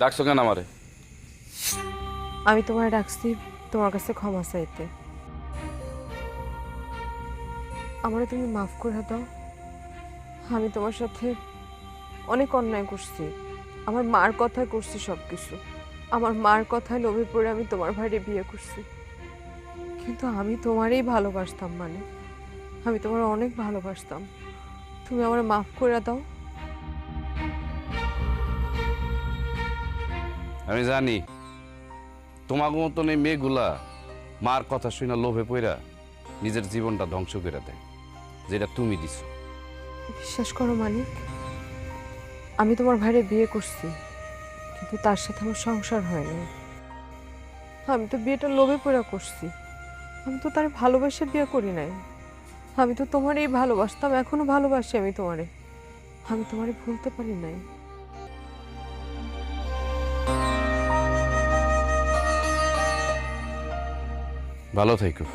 ডাকছো কেন আমারে? আমি তোমায় ডাকছি তোমার কাছে ক্ষমা চাইতে। আমারে তুমি মাফ করে দাও। আমি তোমার সাথে অনেক অন্যায় করছি। আমার মার কথায় করছি সব কিছু। আমার মার কথায় লোভে পড়ে আমি তোমার ভাইরে বিয়ে করছি। কিন্তু আমি তোমারই ভালোবাসতাম, মানে আমি তোমার অনেক ভালোবাসতাম। তুমি আমার মাফ করে দাও। আমি জানি তোমার মতন এই মেয়েগুলা মার কথা শুনে লোভে পইরা নিজের জীবনটা ধ্বংস করে দেয়, যেটা তুমি দিছো। বিশ্বাস করো মানিক, আমি তোমার ভাইরে বিয়ে করছি, কিন্তু তার সাথে আমার সংসার হয়নি। আমি তো বিয়েটা লোভে পড়ে করছি। আমি তো তার ভালোবাসে বিয়ে করি নাই। আমি তো তোমারই ভালোবাসতাম, এখনো ভালোবাসি আমি তোমারে। আমি তোমারে ভুলতে পারি নাই। ভালো থেকো।